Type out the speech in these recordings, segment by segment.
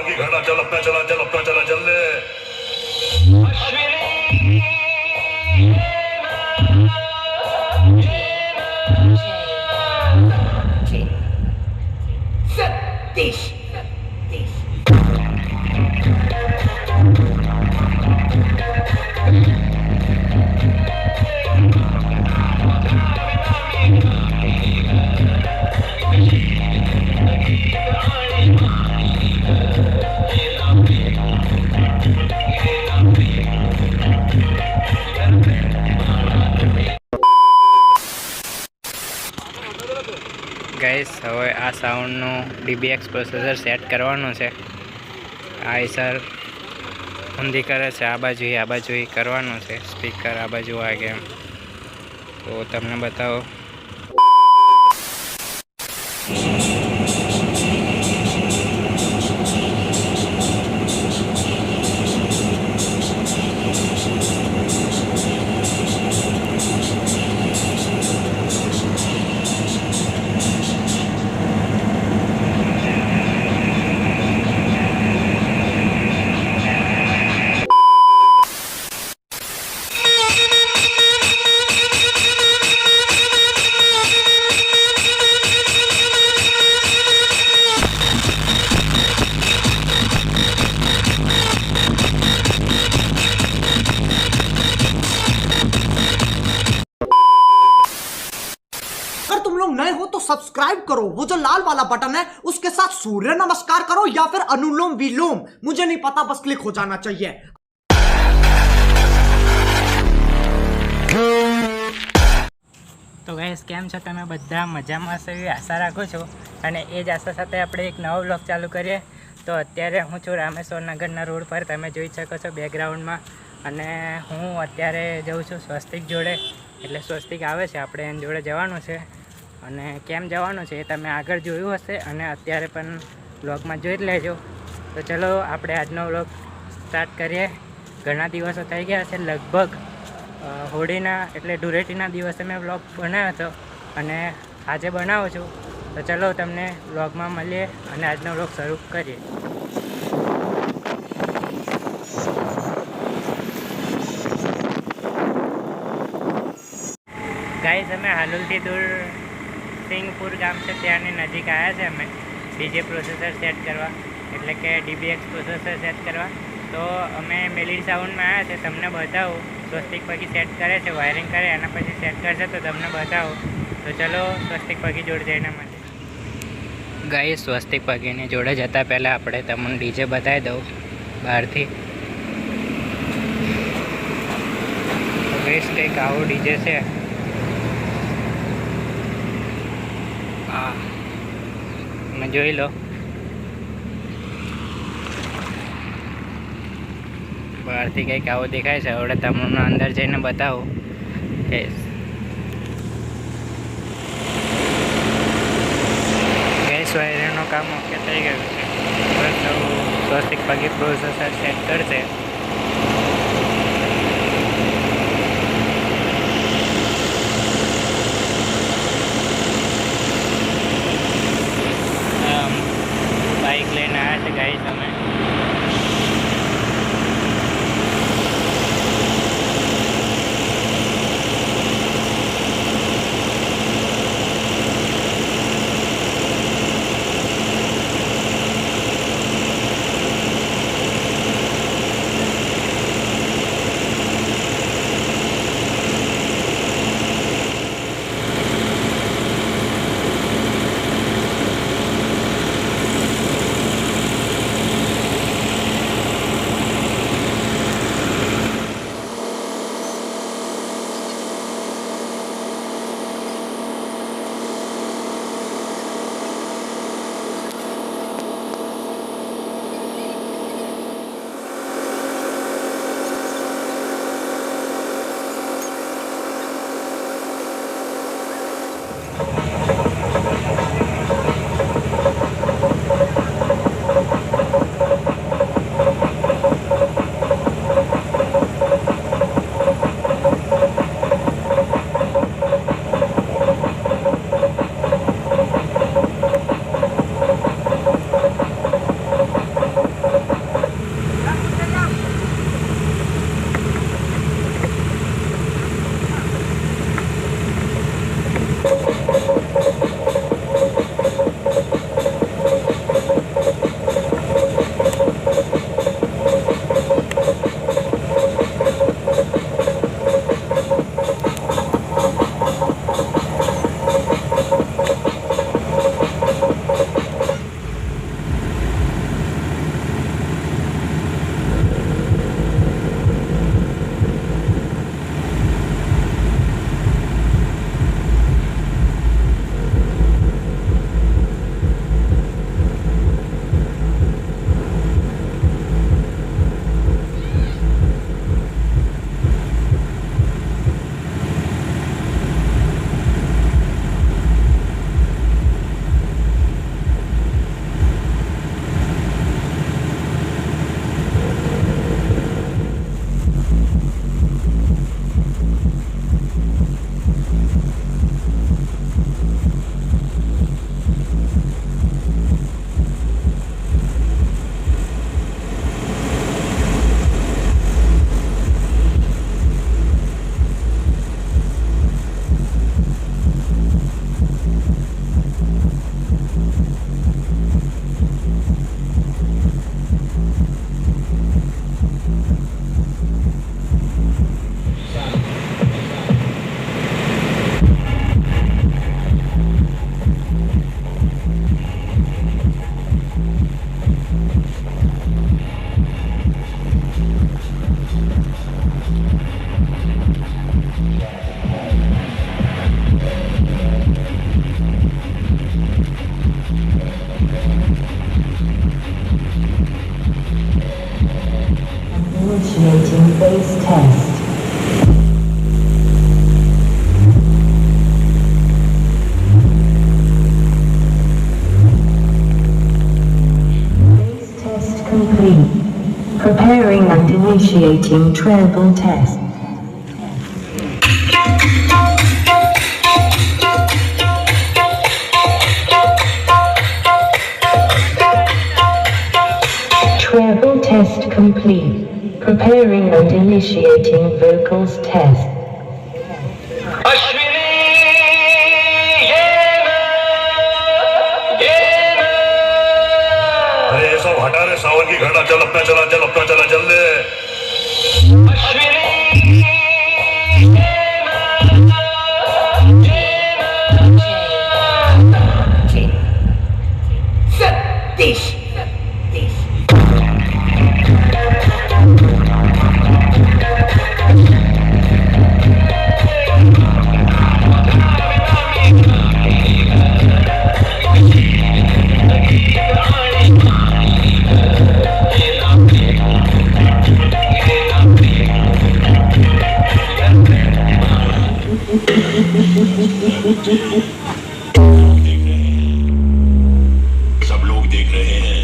बाकी घड़ा चल अपना चला चल अपना चला चल ले। सतीश ગાઈસ હવે આ સાઉન્ડનું DBX પ્રોસેસર સેટ કરવાનું છે. આ સર ઊંધી કરે છે, આ બાજુ કરવાનું છે. સ્પીકર આ બાજુ વાગે એમ તો તમને બતાવો. अगर तुम लोग नए हो तो सब्सक्राइब करो, वो जो लाल वाला बटन है उसके साथ सूर्य नमस्कार करो या फिर अनुलोम विलोम, मुझे नहीं पता, बस क्लिक हो जाना चाहिए. તો ગાઈસ કેમ છો તમે બધા? મજામાં હશો એવી આશા રાખું છું. અને એ જ આશા સાથે આપણે એક નવો વ્લોગ ચાલુ કરીએ. તો અત્યારે હું છું રામેશ્વર નગરના રોડ પર, તમે જોઈ શકો છો બેકગ્રાઉન્ડમાં. અને હું અત્યારે જઉં છું સ્વસ્તિક જોડે, એટલે સ્વસ્તિક આવે છે, આપણે એની જોડે જવાનું છે. અને કેમ જવાનું છે એ તમે આગળ જોયું હશે અને અત્યારે પણ વ્લોગમાં જોઈ જ લેજો. તો ચલો આપણે આજનો વ્લોગ સ્ટાર્ટ કરીએ. ઘણા દિવસો થઈ ગયા છે, લગભગ હોળીના એટલે ધૂળેટીના દિવસે મેં વ્લોગ બનાવ્યો હતો અને આજે બનાવું છું. તો ચલો તમને વ્લોગમાં મળીએ અને આજનો વ્લોગ શરૂ કરીએ. ગાઈસ અમે હાલોલથી દૂર સિંગપુર ગામ છે ત્યાંની નજીક આવ્યા છે અમે ડીજે પ્રોસેસર સેટ કરવા, એટલે કે DBX પ્રોસેસર સેટ કરવા. તો અમે મેલિડ સાઉન્ડમાં આવ્યા છે, તમને બતાવું. સ્વસ્તિક પગી સેટ કરે છે, વાયરિંગ કરે, એના પછી સેટ કરશે તો તમને બતાવું. તો ચલો સ્વસ્તિક પગી જોડે જઈને મળીએ. ગાઈસ સ્વસ્તિક પગીની જોડે જતાં પહેલાં આપણે તમને ડીજે બતાવી દઉં બહારથી. ગાઈસ કંઈક આવું ડીજે છે. હા તમે જોઈ લો. બહારથી કંઈક આવું દેખાય છે. હવે તમને અંદર જઈને બતાવું. ગેસ વાયરનું કામ ઓકે થઈ ગયું છે. બસ સ્વસ્તિક પગી પ્રોસેસર સેટ કરશે. બાઇક લઈને આવ્યા છે ગાઈસ અમે. Initiating travel test. Travel test complete. Preparing and initiating vocals test. अरे ये सब हटा रे सावन की घटा चल अपना चला जल्दी सब लोग देख रहे हैं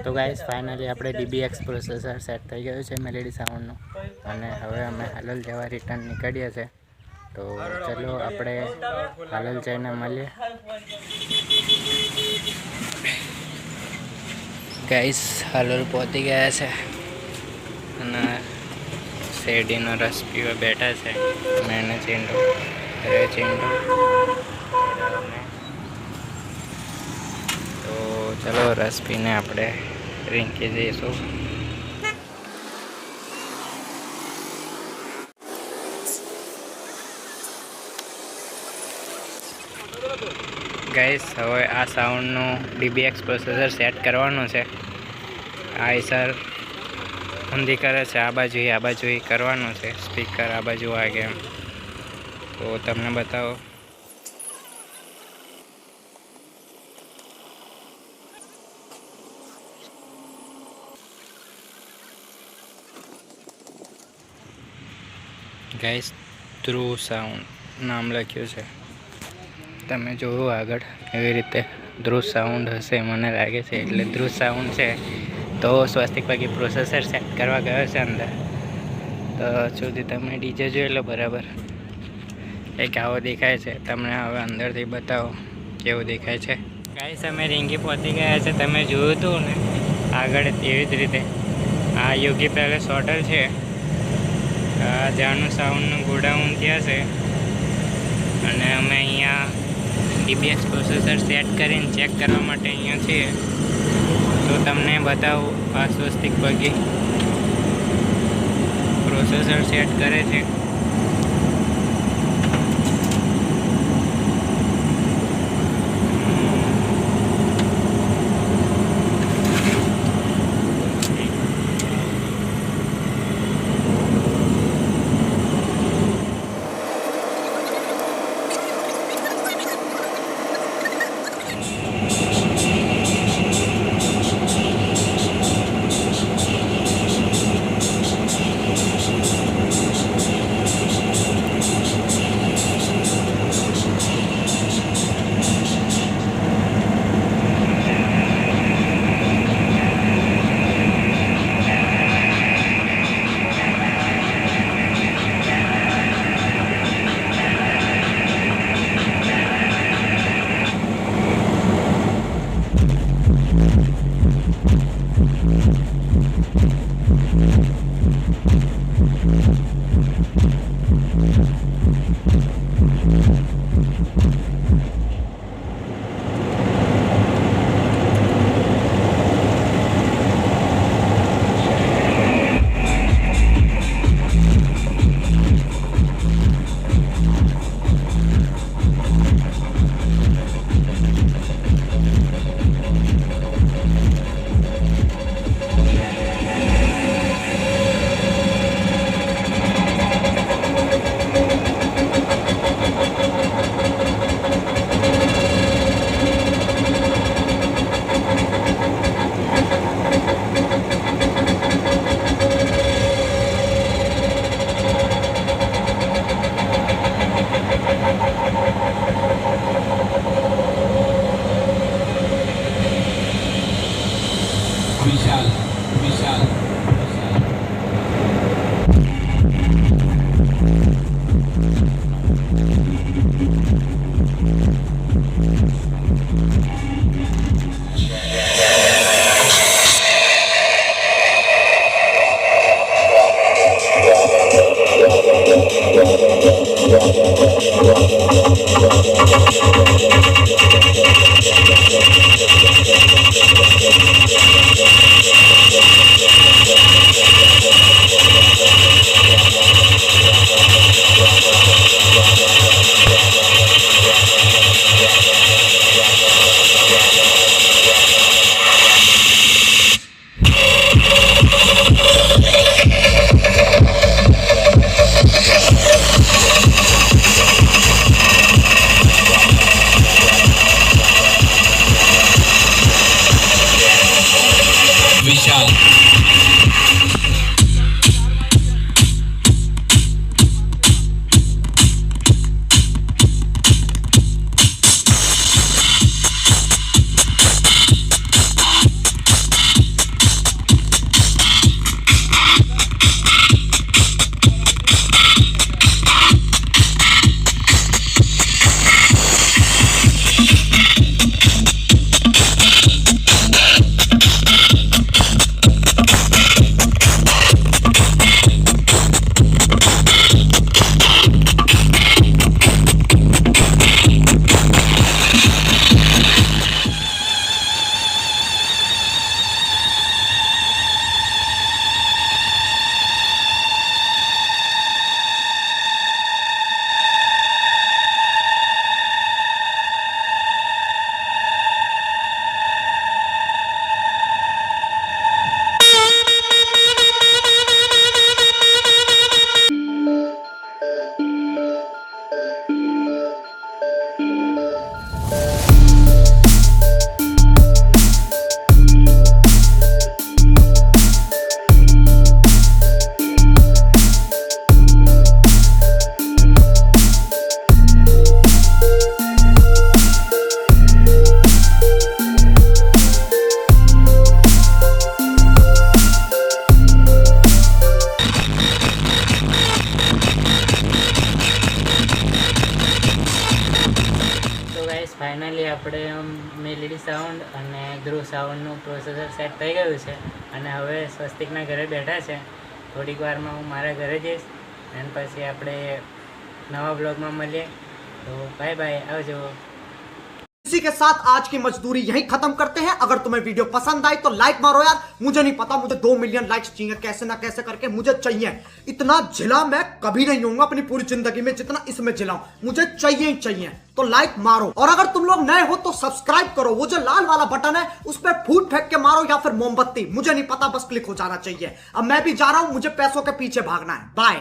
તો ગાઈસ ફાઇનલી આપણે DBX પ્રોસેસર સેટ થઈ ગયું છે મેલેડી સાઉન્ડનું, અને હવે અમે હાલોલ જવા રિટર્ન નીકળીએ છીએ. તો ચલો આપણે હાલોલ જઈને મળીએ. ગાઈસ હાલોલ પહોંચી ગયા છે અને શેરડીનો રસ પીવા બેઠા છે. મેં ચીંડો તો ચલો રસ પીને આપણે રીંકી જઈશું. ગાઈસ હવે આ સાઉન્ડનું DBX પ્રોસેસર સેટ કરવાનું છે. આ સર ઊંધી કરે છે, આ બાજુ કરવાનું છે. સ્પીકર આ બાજુ વાગે એમ. તો તમને બતાવો. ગાઈસ ધ્રુવ સાઉન્ડ નામ લખ્યું છે, તમે જોવો આગળ એવી રીતે ધ્રુવ સાઉન્ડ હશે મને લાગે છે. એટલે ધ્રુવ સાઉન્ડ છે. તો સ્વસ્તિક પગી પ્રોસેસર સેટ કરવા ગયો છે અંદર. તો સુધી તમે ડીજે જોઈ લો બરાબર. એક આવો દેખાય છે. તમને હવે અંદરથી બતાવો કેવું દેખાય છે. ગાઈસ અમે રીંગી પહોંચી ગયા છે. તમે જોયું હતું ને આગળ એવી જ રીતે આ યોગી પેલેસ હોટલ છે. જાનું સાઉન્ડનું ગોડાઉન ત્યાં છે, અને અમે અહીંયા DBX પ્રોસેસર સેટ કરીને ચેક કરવા માટે અહીંયા છીએ. તો તમને બતાવું આ સ્વસ્તિક પગી પ્રોસેસર સેટ કરે છે. विशाल विशाल विशाल ફાઇનલી આપણે મેલેડી સાઉન્ડ અને ધ્રુવ સાઉન્ડનું પ્રોસેસર સેટ થઈ ગયું છે અને હવે સ્વસ્તિકના ઘરે બેઠા છે. થોડીક વારમાં હું મારા ઘરે જઈશ અને પછી આપણે નવા બ્લોગમાં મળીએ. તો બાય બાય, આવજો. इसी के साथ आज की मजदूरी यहीं खत्म करते हैं. अगर तुम्हें वीडियो पसंद आई तो लाइक मारो यार. मुझे नहीं पता, मुझे 2 मिलियन लाइक्स चाहिए कैसे ना कैसे करके, मुझे चाहिए. इतना झिला मैं कभी नहीं होऊंगा अपनी पूरी जिंदगी में जितना इसमें झिलाऊं. मुझे चाहिए ही चाहिए. तो लाइक मारो और अगर तुम लोग नए हो तो सब्सक्राइब करो. वो जो लाल वाला बटन है उस पर फूट फेंक के मारो या फिर मोमबत्ती, मुझे नहीं पता, बस क्लिक हो जाना चाहिए. अब मैं भी जा रहा हूं, मुझे पैसों के पीछे भागना है. बाय.